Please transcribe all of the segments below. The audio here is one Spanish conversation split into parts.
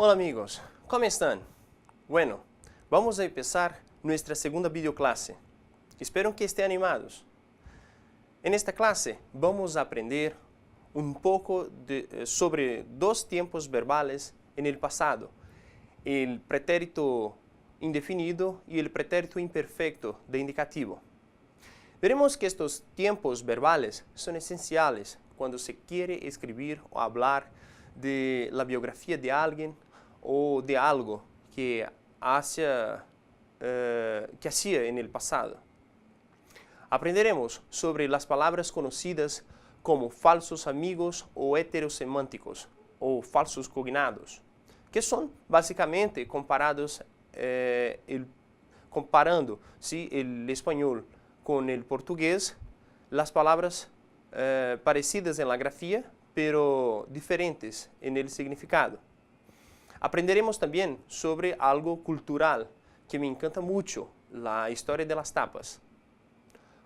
Hola amigos, ¿cómo están? Bueno, vamos a empezar nuestra segunda videoclase. Espero que estén animados. En esta clase vamos a aprender un poco sobre dos tiempos verbales en el pasado, el pretérito indefinido y el pretérito imperfecto de indicativo. Veremos que estos tiempos verbales son esenciales cuando se quiere escribir o hablar de la biografía de alguien o de algo que hacía en el pasado. Aprenderemos sobre las palabras conocidas como falsos amigos o heterosemánticos o falsos cognados, que son básicamente comparando el español con el portugués, las palabras parecidas en la grafía, pero diferentes en el significado. Aprenderemos también sobre algo cultural que me encanta mucho, la historia de las tapas.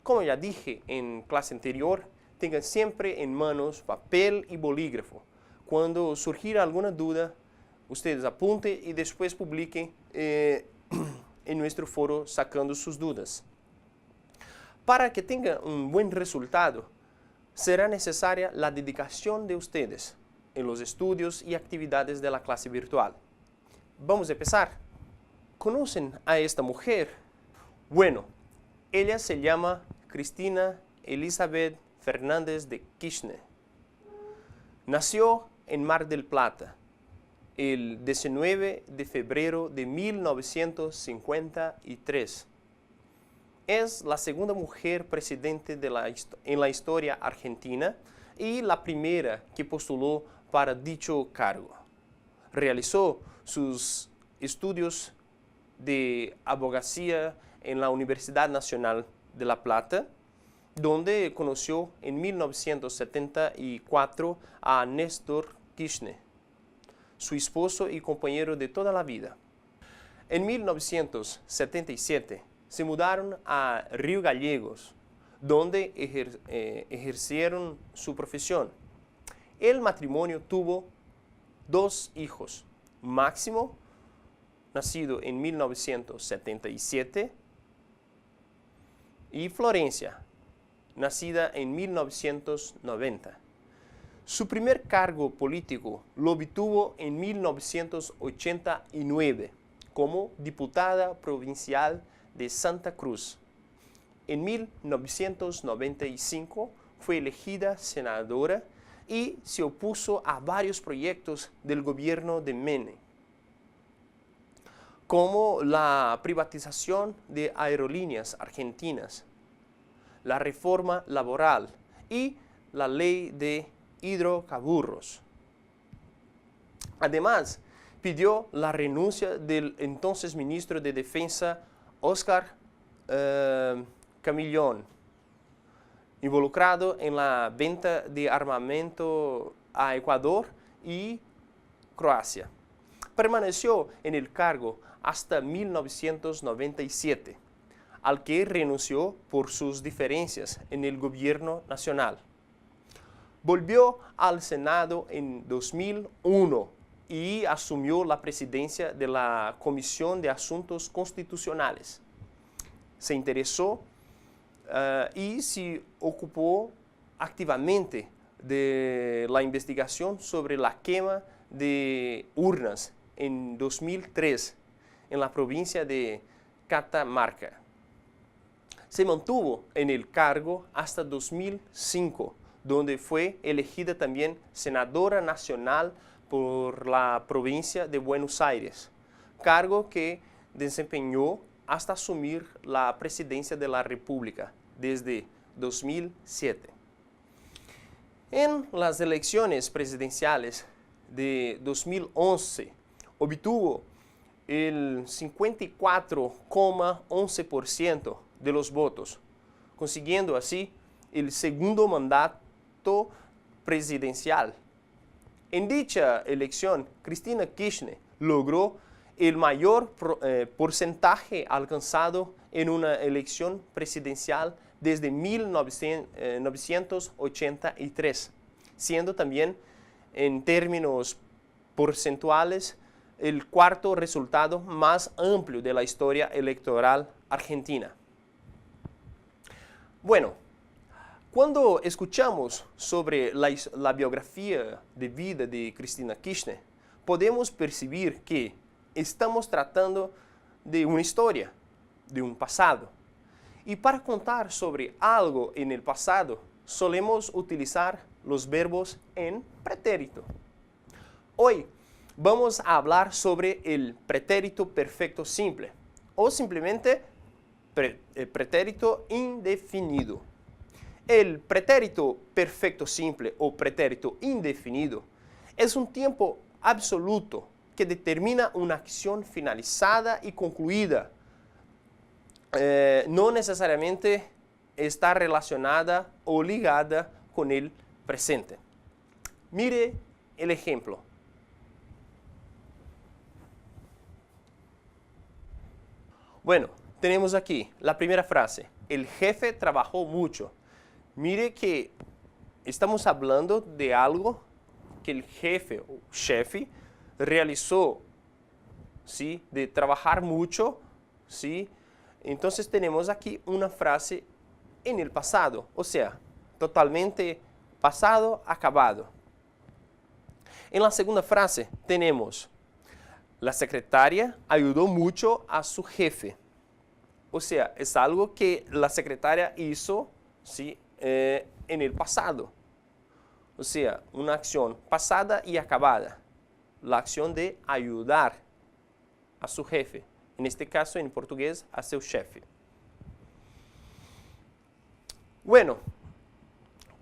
Como ya dije en clase anterior, tengan siempre en manos papel y bolígrafo. Cuando surgiera alguna duda, ustedes apunten y después publiquen en nuestro foro sacando sus dudas. Para que tenga un buen resultado, será necesaria la dedicación de ustedes en los estudios y actividades de la clase virtual. Vamos a empezar. ¿Conocen a esta mujer? Bueno, ella se llama Cristina Elizabeth Fernández de Kirchner. Nació en Mar del Plata el 19 de febrero de 1953. Es la segunda mujer presidente en la historia argentina y la primera que postuló para dicho cargo. Realizó sus estudios de abogacía en la Universidad Nacional de La Plata, donde conoció en 1974 a Néstor Kirchner, su esposo y compañero de toda la vida. En 1977, se mudaron a Río Gallegos, donde ejercieron su profesión. El matrimonio tuvo 2 hijos, Máximo, nacido en 1977, y Florencia, nacida en 1990. Su primer cargo político lo obtuvo en 1989 como diputada provincial de Santa Cruz. En 1995 fue elegida senadora y se opuso a varios proyectos del gobierno de Menem, como la privatización de aerolíneas argentinas, la reforma laboral y la ley de hidrocarburos. Además, pidió la renuncia del entonces ministro de Defensa Oscar Camillón, involucrado en la venta de armamento a Ecuador y Croacia. Permaneció en el cargo hasta 1997, al que renunció por sus diferencias en el gobierno nacional. Volvió al Senado en 2001 y asumió la presidencia de la Comisión de Asuntos Constitucionales. Se interesó y se ocupó activamente de la investigación sobre la quema de urnas en 2003 en la provincia de Catamarca. Se mantuvo en el cargo hasta 2005, donde fue elegida también senadora nacional por la provincia de Buenos Aires, cargo que desempeñó hasta asumir la presidencia de la República desde 2007. En las elecciones presidenciales de 2011 obtuvo el 54,11% de los votos, consiguiendo así el segundo mandato presidencial. En dicha elección, Cristina Kirchner logró el mayor porcentaje alcanzado en una elección presidencial desde 1983, siendo también en términos porcentuales el cuarto resultado más amplio de la historia electoral argentina. Bueno, cuando escuchamos sobre la biografía de vida de Cristina Kirchner, podemos percibir que estamos tratando de una historia, de un pasado. Y para contar sobre algo en el pasado, solemos utilizar los verbos en pretérito. Hoy vamos a hablar sobre el pretérito perfecto simple o simplemente pretérito indefinido. El pretérito perfecto simple o pretérito indefinido es un tiempo absoluto que determina una acción finalizada y concluida. No necesariamente está relacionada o ligada con el presente. Mire el ejemplo. Bueno, tenemos aquí la primera frase. El jefe trabajó mucho. Mire que estamos hablando de algo que el jefe o chefe realizó, ¿sí? De trabajar mucho, ¿sí? Entonces tenemos aquí una frase en el pasado, o sea, totalmente pasado, acabado. En la segunda frase tenemos, la secretaria ayudó mucho a su jefe. O sea, es algo que la secretaria hizo, ¿sí? En el pasado. O sea, una acción pasada y acabada. La acción de ayudar a su jefe. En este caso, en portugués, a su chefe. Bueno,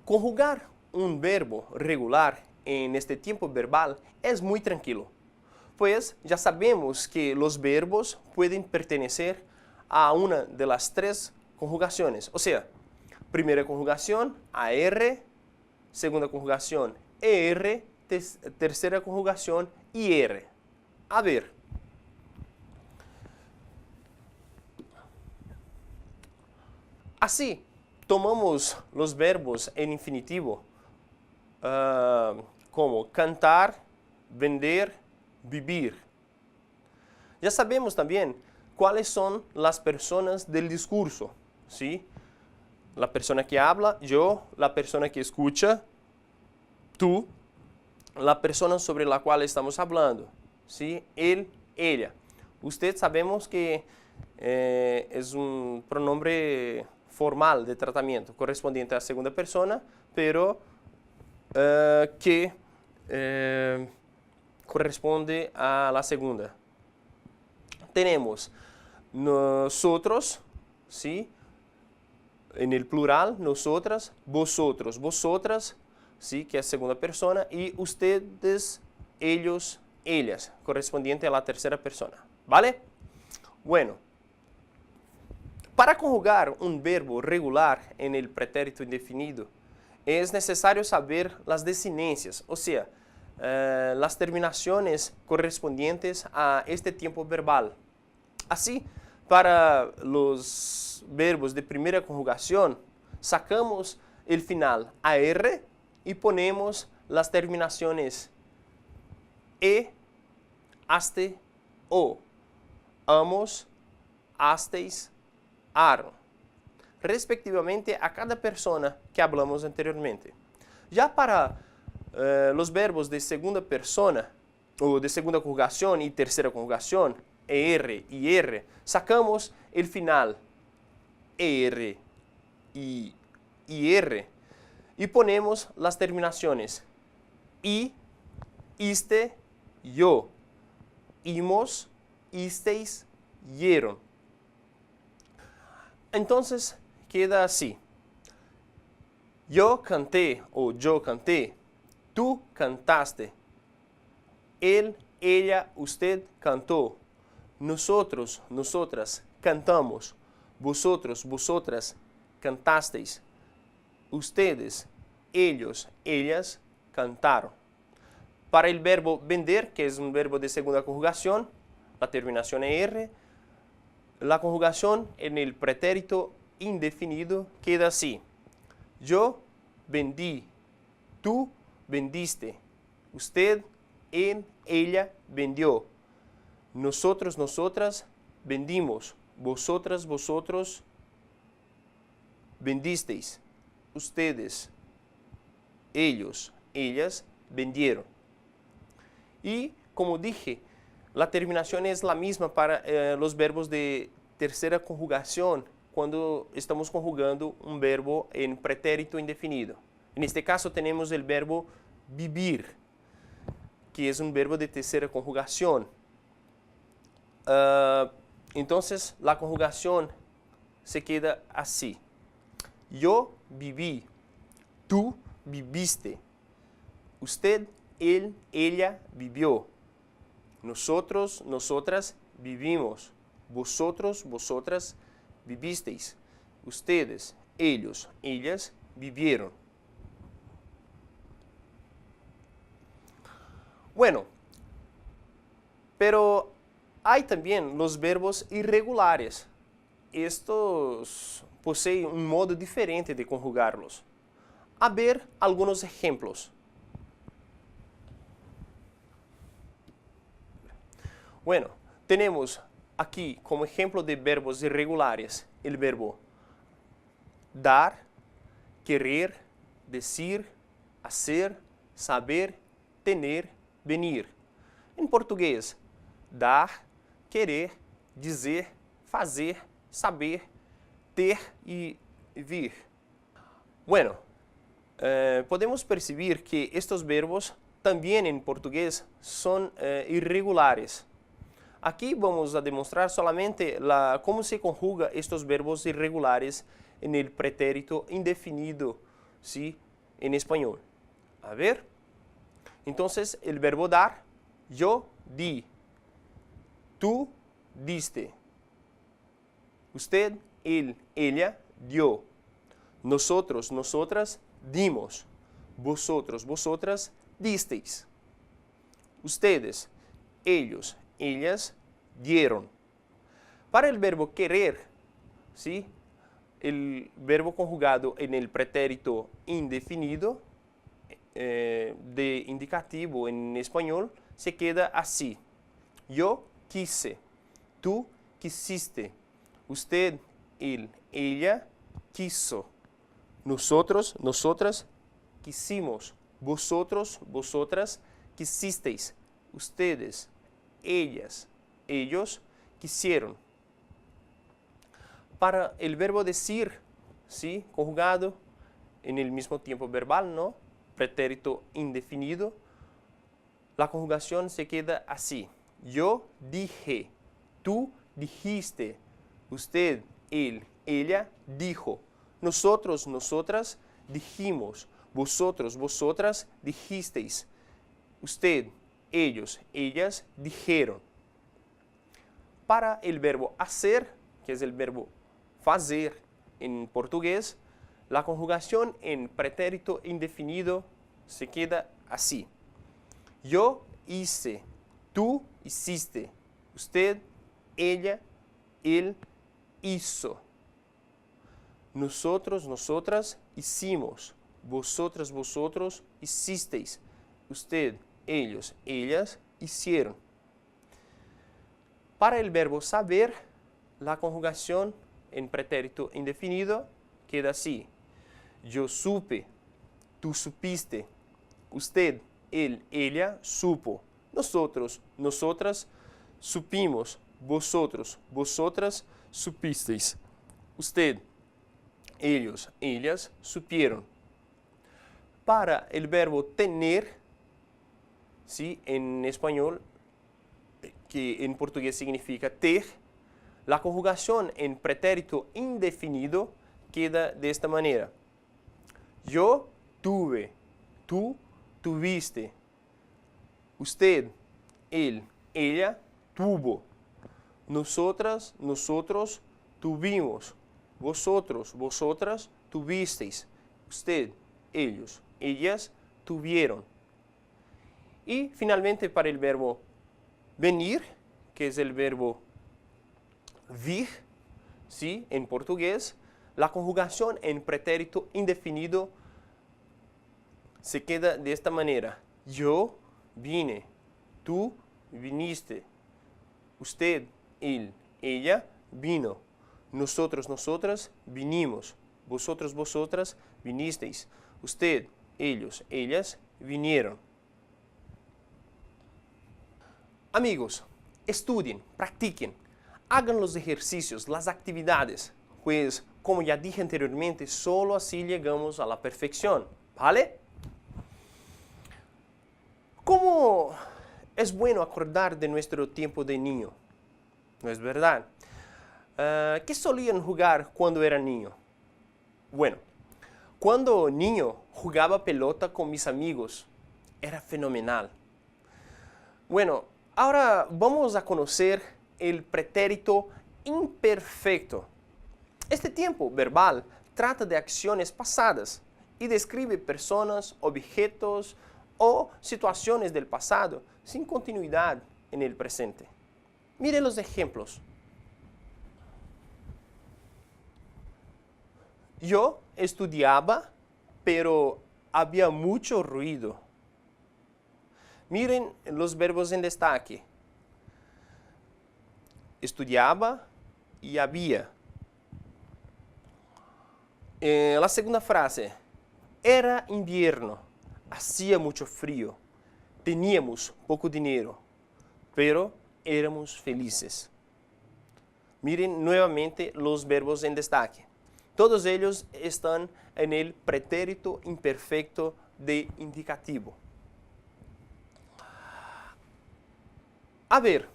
conjugar un verbo regular en este tiempo verbal es muy tranquilo, pues ya sabemos que los verbos pueden pertenecer a una de las tres conjugaciones, o sea, primera conjugación, AR, segunda conjugación, ER, tercera conjugación, IR. A ver. Así, tomamos los verbos en infinitivo, como cantar, vender, vivir. Ya sabemos también cuáles son las personas del discurso, ¿sí? La persona que habla, yo, la persona que escucha, tú, la persona sobre la cual estamos hablando, ¿sí? Él, ella. Usted sabemos que es un pronombre formal de tratamiento correspondiente a la segunda persona, pero que corresponde a la segunda. Tenemos nosotros, ¿sí? En el plural, nosotras, vosotros, vosotras, ¿sí? Que es segunda persona, y ustedes, ellos, ellas, correspondiente a la tercera persona. ¿Vale? Bueno, para conjugar un verbo regular en el pretérito indefinido, es necesario saber las desinencias, o sea, las terminaciones correspondientes a este tiempo verbal. Así, para los verbos de primera conjugación, sacamos el final AR y ponemos las terminaciones E, aste, O. Amos, asteis, aron, respectivamente a cada persona que hablamos anteriormente. Ya para los verbos de segunda persona, o de segunda conjugación y tercera conjugación, ER y R, sacamos el final ER y IR y ponemos las terminaciones I, iste, yo, imos, isteis, yeron. Entonces queda así. Yo canté o yo canté. Tú cantaste. Él, ella, usted cantó. Nosotros, nosotras cantamos. Vosotros, vosotras cantasteis. Ustedes, ellos, ellas cantaron. Para el verbo vender, que es un verbo de segunda conjugación, la terminación ER, la conjugación en el pretérito indefinido queda así. Yo vendí, tú vendiste, usted, él, ella vendió, nosotros, nosotras vendimos, vosotras, vosotros vendisteis, ustedes, ellos, ellas vendieron. Y como dije, la terminación es la misma para los verbos de tercera conjugación cuando estamos conjugando un verbo en pretérito indefinido. En este caso tenemos el verbo vivir, que es un verbo de tercera conjugación. Entonces la conjugación se queda así. Yo viví, tú viviste, usted, él, ella vivió, nosotros, nosotras vivimos, vosotros, vosotras vivisteis, ustedes, ellos, ellas vivieron. Bueno, pero hay también los verbos irregulares. Estos poseen un modo diferente de conjugarlos. A ver algunos ejemplos. Bueno, tenemos aquí como ejemplo de verbos irregulares el verbo dar, querer, decir, hacer, saber, tener, venir. Em português, dar, querer, dizer, fazer, saber, ter e vir. Bueno, podemos percibir que estos verbos también en portugués son irregulares. Aquí vamos a demostrar solamente cómo se conjuga estos verbos irregulares en el pretérito indefinido, ¿sí? En español. A ver. Entonces, el verbo dar, yo di, tú diste, usted, él, ella dio, nosotros, nosotras dimos, vosotros, vosotras disteis, ustedes, ellos, ellas dieron. Para el verbo querer, ¿sí? El verbo conjugado en el pretérito indefinido de indicativo en español se queda así. Yo quise, tú quisiste, usted, él, ella quiso, nosotros, nosotras quisimos, vosotros, vosotras quisisteis, ustedes, ellas, ellos quisieron. Para el verbo decir, ¿sí? Conjugado en el mismo tiempo verbal, ¿no? Pretérito indefinido, la conjugación se queda así. Yo dije, tú dijiste, usted, él, ella dijo, nosotros, nosotras dijimos, vosotros, vosotras dijisteis, usted, ellos, ellas dijeron. Para el verbo hacer, que es el verbo fazer en portugués, la conjugación en pretérito indefinido se queda así. Yo hice, tú hiciste, usted, ella, él hizo. Nosotros, nosotras hicimos, vosotras, vosotros hicisteis, usted, ellos, ellas hicieron. Para el verbo saber, la conjugación en pretérito indefinido queda así. Yo supe, tú supiste, usted, él, ella supo, nosotros, nosotras supimos, vosotros, vosotras supisteis, usted, ellos, ellas supieron. Para el verbo tener, ¿sí? En español, que en portugués significa ter, la conjugación en pretérito indefinido queda de esta manera. Yo tuve, tú tuviste, usted, él, ella tuvo, nosotras, nosotros tuvimos, vosotros, vosotras tuvisteis, usted, ellos, ellas tuvieron. Y finalmente para el verbo venir, que es el verbo vir, ¿sí? En portugués, la conjugación en pretérito indefinido se queda de esta manera. Yo vine, tú viniste, Usted, él, ella, vino. Nosotros, nosotras, vinimos. Vosotros, vosotras, vinisteis. Usted, ellos, ellas, vinieron. Amigos, estudien, practiquen, hagan los ejercicios, las actividades, pues, como ya dije anteriormente, solo así llegamos a la perfección, ¿vale? ¿Cómo es bueno acordar de nuestro tiempo de niño? ¿No es verdad? ¿Qué solían jugar cuando era niño? Bueno, cuando niño jugaba pelota con mis amigos. Era fenomenal. Bueno, ahora vamos a conocer el pretérito imperfecto. Este tiempo verbal trata de acciones pasadas y describe personas, objetos o situaciones del pasado sin continuidad en el presente. Mire los ejemplos. Yo estudiaba, pero había mucho ruido. Miren los verbos en destaque. Estudiaba y había. La segunda frase. Era invierno, hacía mucho frío, teníamos poco dinero, pero éramos felices. Miren nuevamente los verbos en destaque. Todos ellos están en el pretérito imperfecto de indicativo. A ver,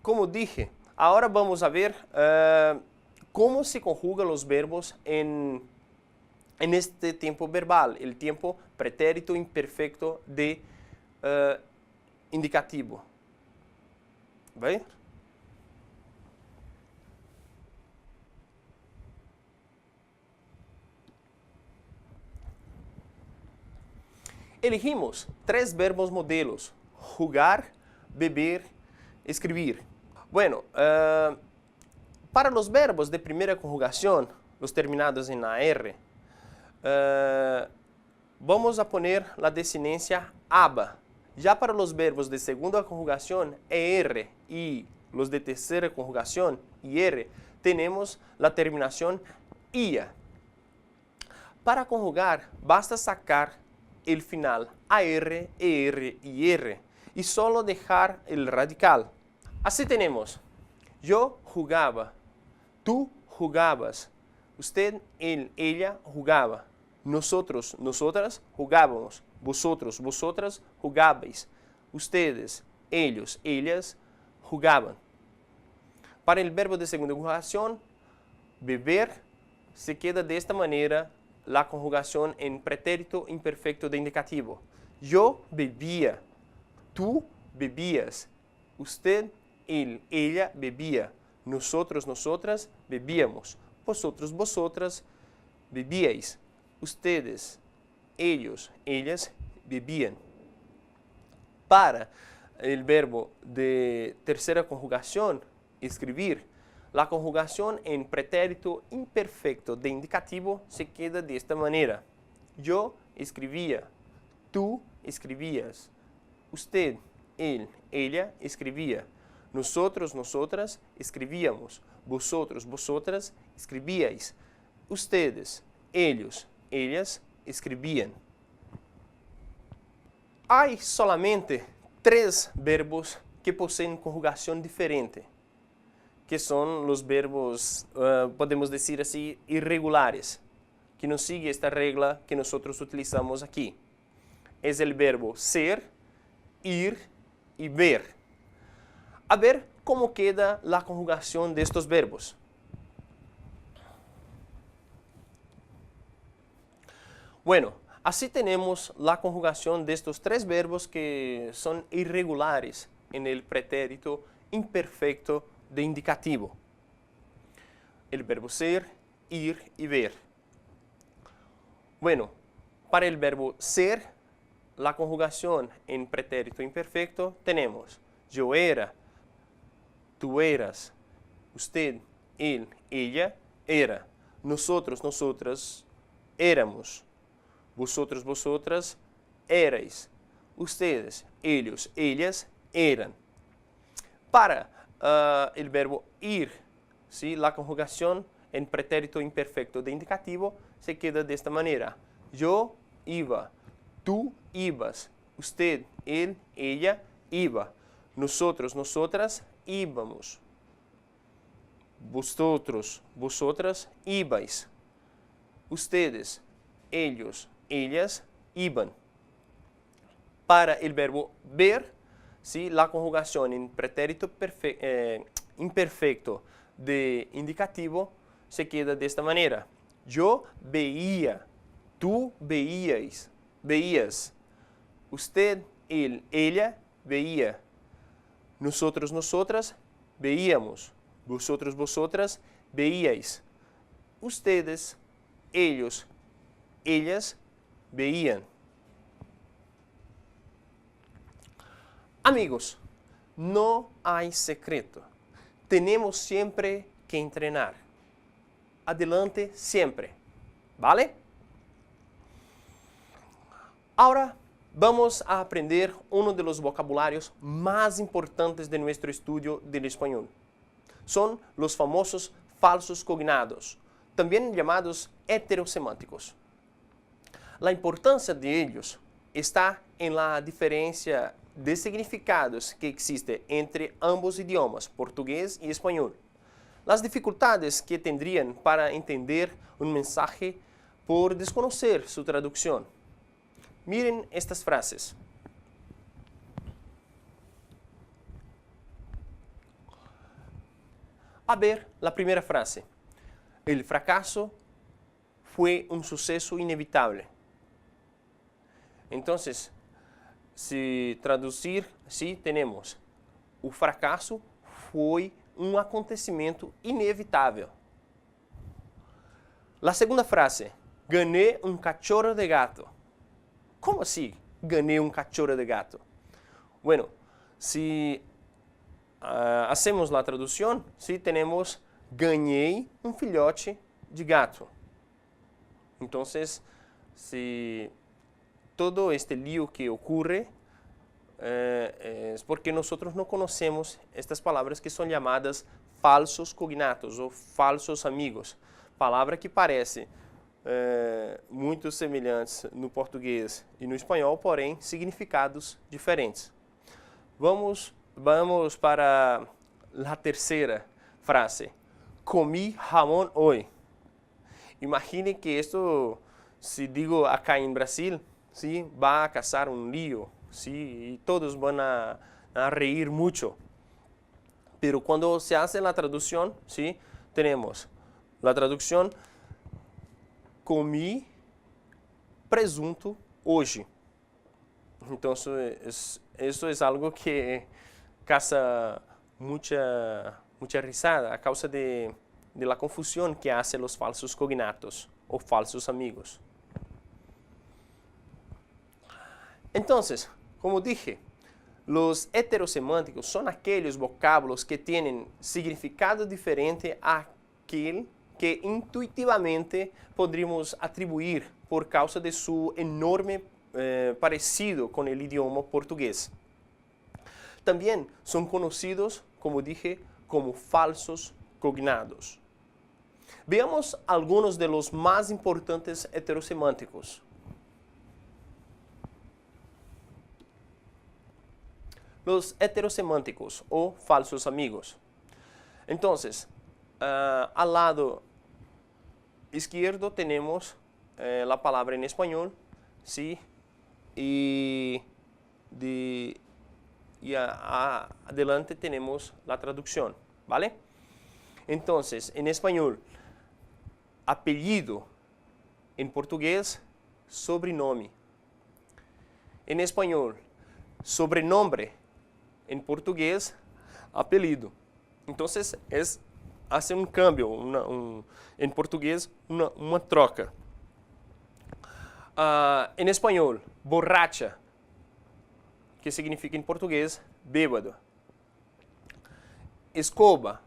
como dije, ahora vamos a ver cómo se conjugan los verbos en este tiempo verbal, el tiempo pretérito imperfecto de indicativo. ¿Ve? Elegimos 3 verbos modelos: jugar, beber, escribir. Bueno, para los verbos de primera conjugación, los terminados en AR, vamos a poner la desinencia aba. Ya para los verbos de segunda conjugación, ER, y los de tercera conjugación, IR, tenemos la terminación IA. Para conjugar, basta sacar el final AR, ER y R y solo dejar el radical. Así tenemos: yo jugaba, tú jugabas, usted, él, ella jugaba, nosotros, nosotras jugábamos, vosotros, vosotras jugabais, ustedes, ellos, ellas jugaban. Para el verbo de segunda conjugación, beber, se queda de esta manera la conjugación en pretérito imperfecto de indicativo. Yo bebía, tú bebías, usted, él, ella bebía, nosotros, nosotras bebíamos, vosotros, vosotras bebíais, ustedes, ellos, ellas bebían. Para el verbo de tercera conjugación, escribir, la conjugación en pretérito imperfecto de indicativo se queda de esta manera: yo escribía, tú escribías, usted, él, ella escribía, nosotros, nosotras escribíamos, vosotros, vosotras escribíais, ustedes, ellos, ellas escribían. Hay solamente 3 verbos que poseen conjugación diferente, que son los verbos, podemos decir así, irregulares, que no sigue esta regla que nosotros utilizamos aquí. Es el verbo ser, ir y ver. A ver cómo queda la conjugación de estos verbos. Bueno, así tenemos la conjugación de estos 3 verbos que son irregulares en el pretérito imperfecto de indicativo. El verbo ser, ir y ver. Bueno, para el verbo ser, la conjugación en pretérito imperfecto tenemos: yo era, tú eras, usted, él, ella era, nosotros, nosotras éramos, vosotros, vosotras erais, ustedes, ellos, ellas eran. Para el verbo ir, ¿sí? La conjugación en pretérito imperfecto de indicativo se queda de esta manera. Yo iba, tú ibas, usted, él, ella iba, nosotros, nosotras íbamos, vosotros, vosotras ibais, ustedes, ellos, ellas iban. Para el verbo ver, ¿sí? La conjugación en pretérito imperfecto de indicativo se queda de esta manera. Yo veía, tú veías, usted, él, ella veía, nosotros, nosotras veíamos, vosotros, vosotras veíais, ustedes, ellos, ellas veían. Amigos, no hay secreto. Tenemos siempre que entrenar. Adelante siempre. ¿Vale? Ahora vamos a aprender uno de los vocabularios más importantes de nuestro estudio del español. Son los famosos falsos cognados, también llamados heterosemánticos. La importancia de ellos está en la diferencia de significados que existe entre ambos idiomas, portugués y español. Las dificultades que tendrían para entender un mensaje por desconocer su traducción. Miren estas frases. A ver, la primera frase. El fracaso fue un suceso inevitable. Entonces, si traducir, sí, tenemos o fracasso foi um acontecimento inevitável. A segunda frase, ganhei um cachorro de gato. Como assim, ganhei um cachorro de gato? Bueno, si hacemos a tradução, sí, tenemos ganhei um filhote de gato. Então, se todo este lío que ocurre es porque nosotros no conocemos estas palabras que son llamadas falsos cognatos o falsos amigos. Palavra que parece muito semelhantes no português e no espanhol, porém significados diferentes. Vamos para a terceira frase. Comi jamón hoy. Imagine que esto, si digo acá en Brasil, ¿sí? Va a causar un lío, ¿sí? Y todos van a reír mucho. Pero cuando se hace la traducción, ¿sí? Tenemos la traducción, comí presunto hoje. Entonces, eso es algo que causa mucha risada a causa de la confusión que hacen los falsos cognatos o falsos amigos. Entonces, como dije, los heterosemánticos son aquellos vocábulos que tienen significado diferente a aquel que intuitivamente podríamos atribuir por causa de su enorme parecido con el idioma portugués. También son conocidos, como dije, como falsos cognados. Veamos algunos de los más importantes heterosemánticos. Los heterosemánticos o falsos amigos. Entonces, al lado izquierdo tenemos la palabra en español, ¿sí? Y adelante tenemos la traducción, ¿vale? Entonces, en español, apellido, en portugués, sobrenome. En español, sobrenombre, en portugués, apelido. Entonces, hace un cambio, en portugués, una troca. En español, borracha, que significa en portugués, bêbado. Escoba,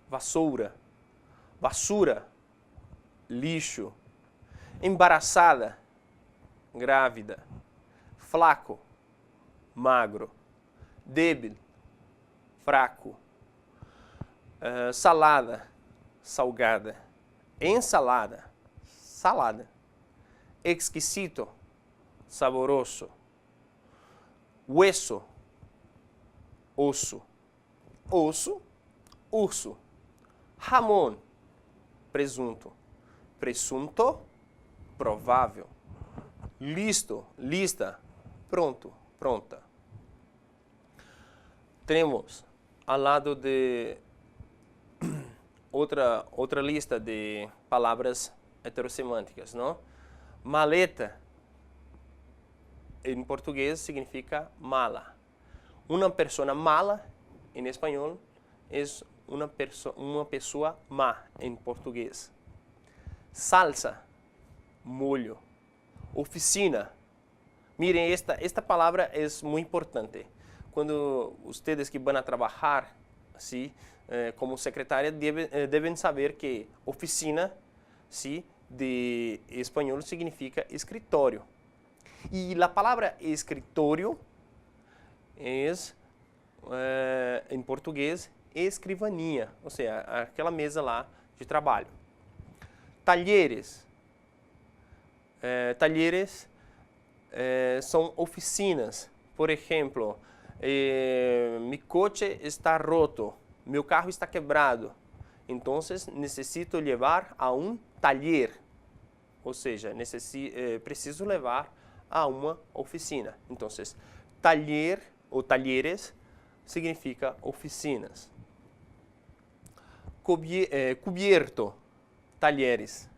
vassoura. Basura, lixo. Embaraçada, grávida. Flaco, magro. Débil, fraco. Salada, salgada. Ensalada, salada. Exquisito, saboroso. Hueso, osso. Osso, urso. Jamón, presunto. Presunto, provável. Listo, lista, pronto, pronta. Temos ao lado de outra lista de palavras heterossemânticas, não? Maleta, em português, significa mala. Uma pessoa mala, em espanhol, é uma pessoa má, em português. Salsa, molho. Oficina. Miren, esta palavra é muito importante. Quando vocês que vão a trabalhar, ¿sí? Como secretária, devem saber que oficina, ¿sí? De espanhol significa escritório. E a palavra escritório é, em português, escrivaninha, ou seja, aquela mesa lá de trabalho. Talleres. Talleres são oficinas. Por exemplo, meu coche está roto, meu carro está quebrado, então necessito levar a um taller, ou seja, preciso levar a uma oficina. Então, taller ou talleres significa oficinas. Cubierto, talleres.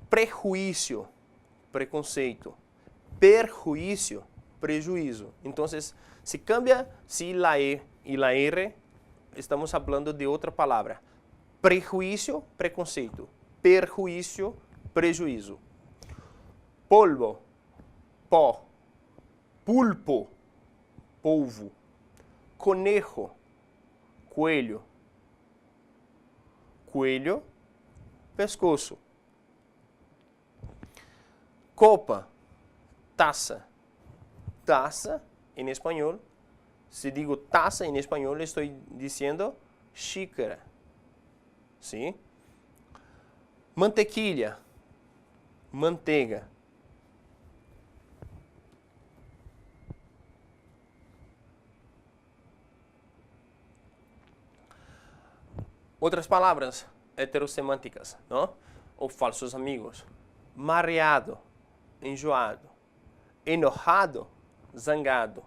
Prejuízo, preconceito. Perjuízo, prejuízo. Então, se cambia si la E e la R, estamos falando de outra palavra. Prejuízo, preconceito. Perjuízo, prejuízo. Polvo, pó. Pulpo, polvo. Conejo, coelho. Coelho, pescoço. Copa, taça. Taça, em espanhol. Se digo taça em espanhol, estou dizendo xícara. Sim? Mantequilha, manteiga. Outras palavras heterossemânticas, não? Ou falsos amigos. Mareado, enjoado. Enojado, zangado.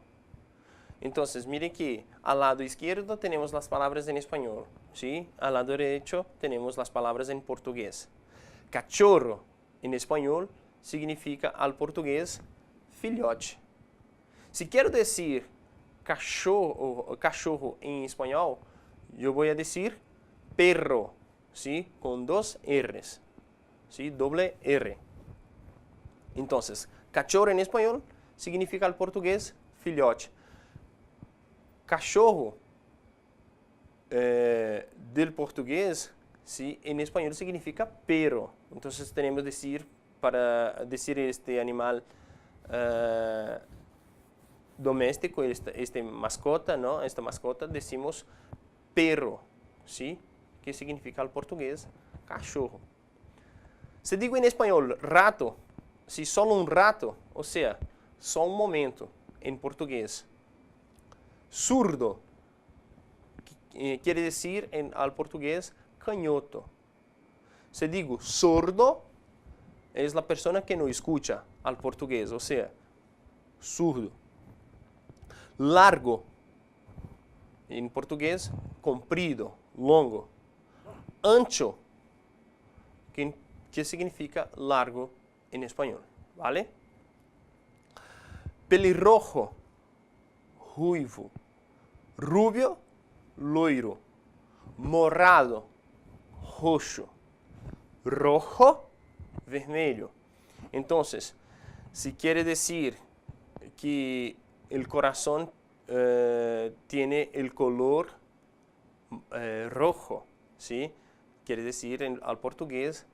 Então, mirem que ao lado esquerdo temos as palavras em espanhol, ¿sí? Ao lado direito temos as palavras em português. Cachorro, em espanhol, significa ao português filhote. Se quero dizer cachorro em espanhol, eu vou dizer perro, ¿sí? Com dois R's, ¿sí? Doble R. Então, cachorro em espanhol significa ao português filhote. Cachorro del português, ¿sí? Em espanhol significa perro. Então, temos que dizer, para dizer este animal doméstico, este mascota, não? Esta mascota, decimos perro, ¿sí? Que significa ao português cachorro. Se digo em espanhol rato, se só um rato, ou seja, só um momento, em português. Surdo, quer dizer ao português canhoto. Se digo sordo, é a pessoa que não escuta ao português, ou seja, surdo. Largo, em português, comprido, longo. Ancho, que significa largo em espanhol, ¿vale? Pelirrojo, ruivo. Rubio, loiro. Morado, roxo. Rojo, vermelho. Então, se quer dizer que o coração tem o color rojo, ¿sí? Quer dizer, ao português,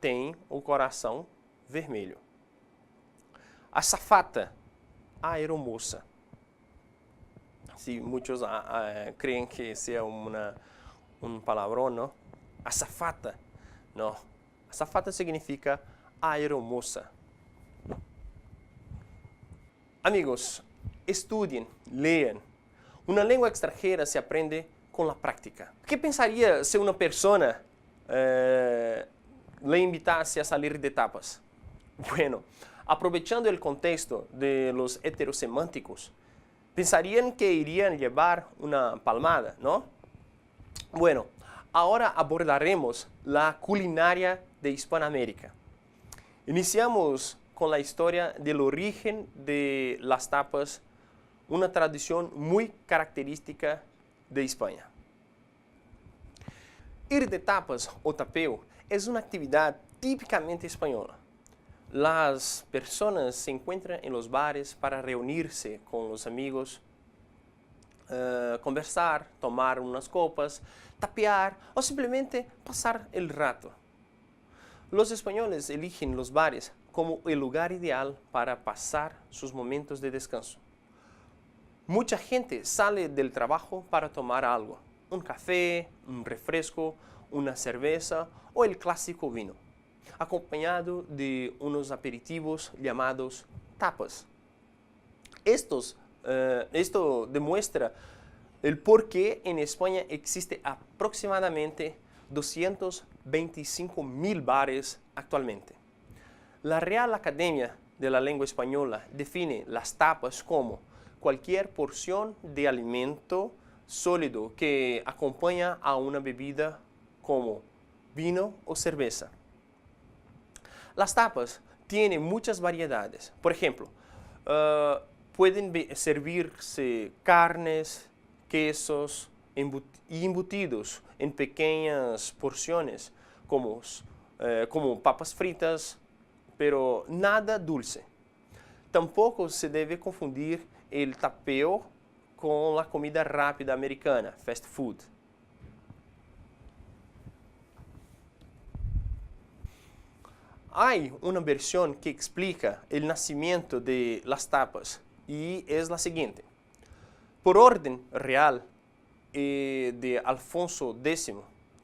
tem o coração vermelho. Azafata, aeromoça. Sí, muchos creen que sea un palavrón, ¿no? Azafata. No, azafata significa aeromoza. Amigos, estudien, lean. Una lengua extranjera se aprende con la práctica. ¿Qué pensaría si una persona le invitase a salir de tapas? Bueno, aprovechando el contexto de los heterosemánticos, pensarían que irían a llevar una palmada, ¿no? Bueno, ahora abordaremos la culinaria de Hispanoamérica. Iniciamos con la historia del origen de las tapas, una tradición muy característica de España. Ir de tapas o tapeo es una actividad típicamente española. Las personas se encuentran en los bares para reunirse con los amigos, conversar, tomar unas copas, tapear o simplemente pasar el rato. Los españoles eligen los bares como el lugar ideal para pasar sus momentos de descanso. Mucha gente sale del trabajo para tomar algo, un café, un refresco, una cerveza o el clásico vino, acompañado de unos aperitivos llamados tapas. Esto demuestra el por qué en España existe aproximadamente 225.000 bares actualmente. La Real Academia de la Lengua Española define las tapas como cualquier porción de alimento sólido que acompaña a una bebida como vino o cerveza. Las tapas tienen muchas variedades. Por ejemplo, pueden servirse carnes, quesos y embutidos en pequeñas porciones como papas fritas, pero nada dulce. Tampoco se debe confundir el tapeo con la comida rápida americana, fast food. Hay una versión que explica el nacimiento de las tapas y es la siguiente. Por orden real de Alfonso X,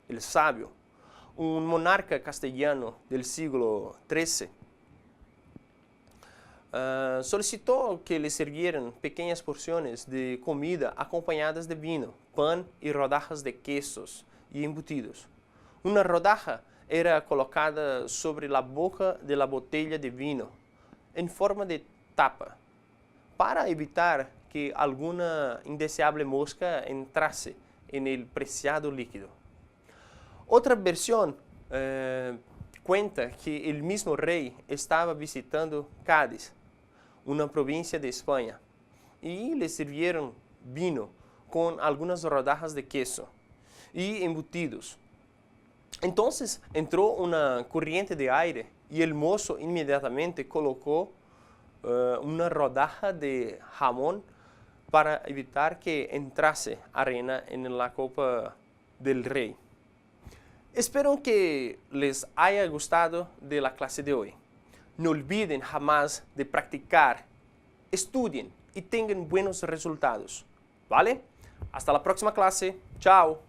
el Sabio, un monarca castellano del siglo XIII, solicitó que le sirvieran pequeñas porciones de comida acompañadas de vino, pan y rodajas de quesos y embutidos. Una rodaja era colocada sobre la boca de la botella de vino en forma de tapa para evitar que alguna indeseable mosca entrase en el preciado líquido. Otra versión cuenta que el mismo rey estaba visitando Cádiz, una provincia de España, y le sirvieron vino con algunas rodajas de queso y embutidos. Entonces entró una corriente de aire y el mozo inmediatamente colocó una rodaja de jamón para evitar que entrase arena en la copa del rey. Espero que les haya gustado de la clase de hoy. No olviden jamás de practicar, estudien y tengan buenos resultados. ¿Vale? Hasta la próxima clase. Chao.